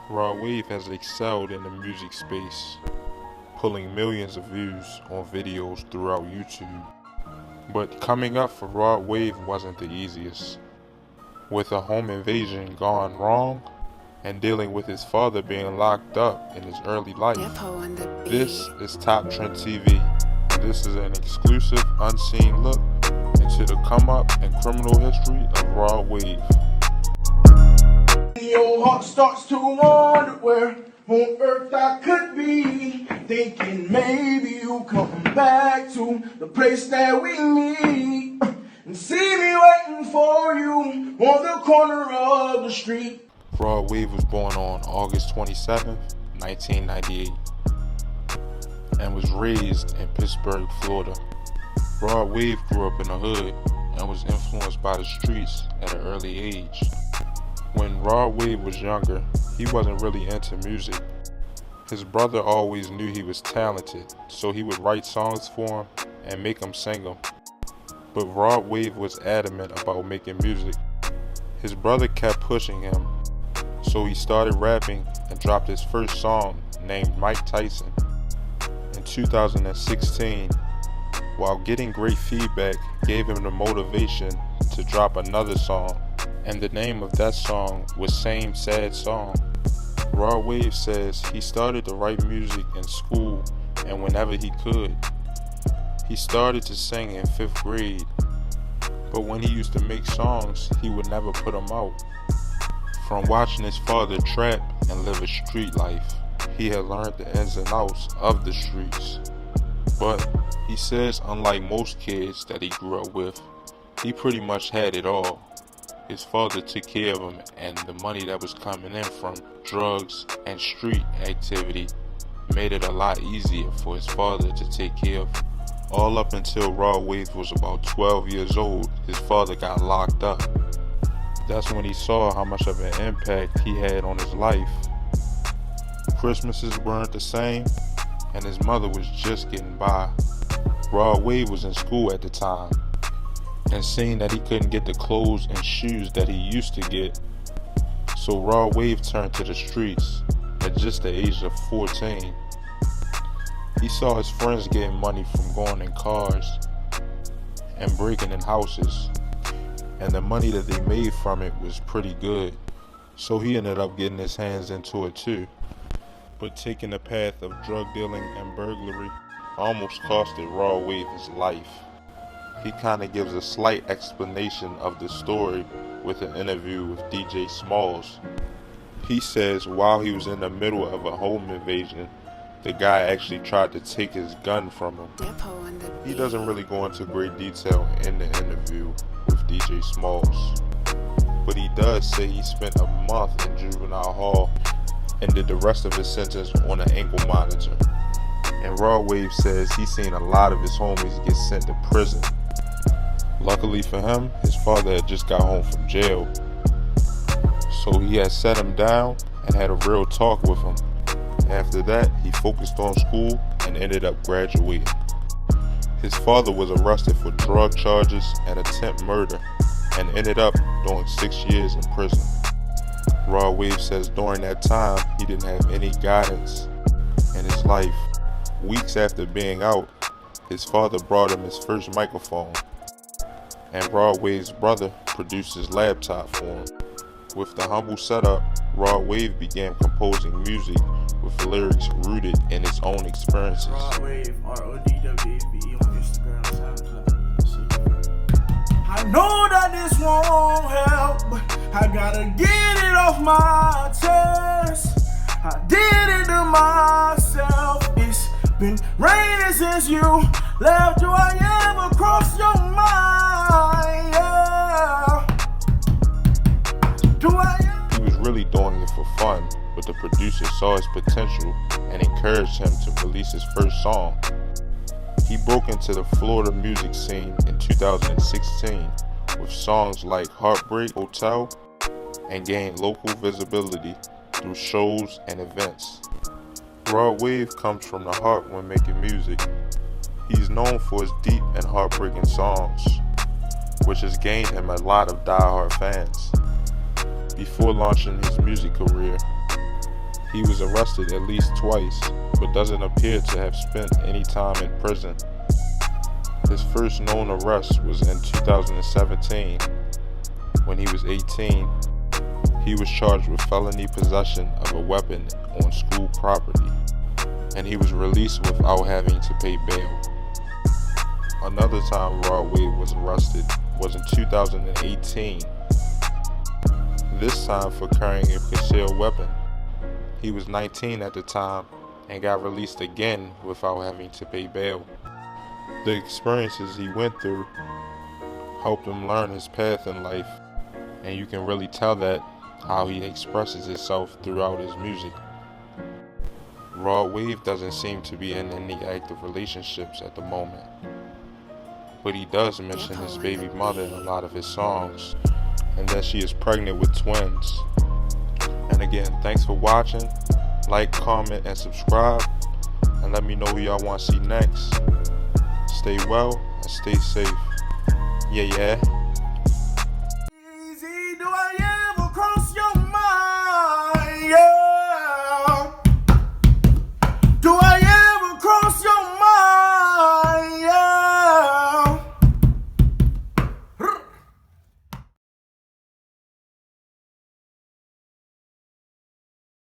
Rod Wave has excelled in the music space, pulling millions of views on videos throughout YouTube. But coming up for Rod Wave wasn't the easiest. With a home invasion gone wrong, and dealing with his father being locked up in his early life. This is Top Trend TV. This is an exclusive, unseen look into the come up and criminal history of Rod Wave. Your heart starts to wonder where on earth I could be, thinking maybe you'll come back to the place that we meet and see me waiting for you on the corner of the street. Rod Wave was born on August 27, 1998, and was raised in Pittsburgh, Florida. Rod Wave grew up in the hood and was influenced by the streets at an early age. When Rod Wave was younger, he wasn't really into music. His brother always knew he was talented, so he would write songs for him and make him sing them. But Rod Wave was adamant about making music. His brother kept pushing him, so he started rapping and dropped his first song named Mike Tyson. In 2016, while getting great feedback gave him the motivation to drop another song, and the name of that song was Same Sad Song. Rod Wave says he started to write music in school and whenever he could. He started to sing in 5th grade, but when he used to make songs, he would never put them out. From watching his father trap and live a street life, he had learned the ins and outs of the streets. But he says, unlike most kids that he grew up with, he pretty much had it all. His father took care of him, and the money that was coming in from drugs and street activity made it a lot easier for his father to take care of him. All up until Rod Wave was about 12 years old, his father got locked up. That's when he saw how much of an impact he had on his life. Christmases weren't the same, and his mother was just getting by. Rod Wave was in school at the time, and seeing that he couldn't get the clothes and shoes that he used to get, so Rod Wave turned to the streets at just the age of 14. He saw his friends getting money from going in cars and breaking in houses, and the money that they made from it was pretty good, so he ended up getting his hands into it too. But taking the path of drug dealing and burglary almost costed Rod Wave his life. He kind of gives a slight explanation of the story with an interview with DJ Smalls. He says while he was in the middle of a home invasion, the guy actually tried to take his gun from him. He doesn't really go into great detail in the interview with DJ Smalls, but he does say he spent a month in juvenile hall and did the rest of his sentence on an ankle monitor. And Rod Wave says he's seen a lot of his homies get sent to prison. Luckily for him, his father had just got home from jail, so he had sat him down and had a real talk with him. After that, he focused on school and ended up graduating. His father was arrested for drug charges and attempt murder and ended up doing 6 years in prison. Rod Wave says during that time, he didn't have any guidance in his life. Weeks after being out, his father brought him his first microphone, and Rod Wave's brother produced his laptop for him. With the humble setup, Rod Wave began composing music with lyrics rooted in his own experiences. Rod Wave, RODWAVE on Instagram, SoundCloud. I know that this won't help, but I gotta get it off my chest. I did it to myself. It's been raining since you left. Do I ever cross your mind? Yeah. He was really doing it for fun, but the producer saw his potential and encouraged him to release his first song. He broke into the Florida music scene in 2016 with songs like Heartbreak Hotel and gained local visibility through shows and events. Rod Wave comes from the heart when making music. He's known for his deep and heartbreaking songs, which has gained him a lot of die-hard fans. Before launching his music career, He was arrested at least twice, but doesn't appear to have spent any time in prison. His first known arrest was in 2017. When he was 18, he was charged with felony possession of a weapon on school property, and he was released without having to pay bail. Another time Rod Wave was arrested was in 2018, this time for carrying a concealed weapon. He was 19 at the time and got released again without having to pay bail. The experiences he went through helped him learn his path in life, and you can really tell that how he expresses himself throughout his music. Rod Wave doesn't seem to be in any active relationships at the moment, but he does mention his baby mother in a lot of his songs, and that she is pregnant with twins. And again, thanks for watching. Like, comment, and subscribe, and let me know who y'all want to see next. Stay well and stay safe. Yeah.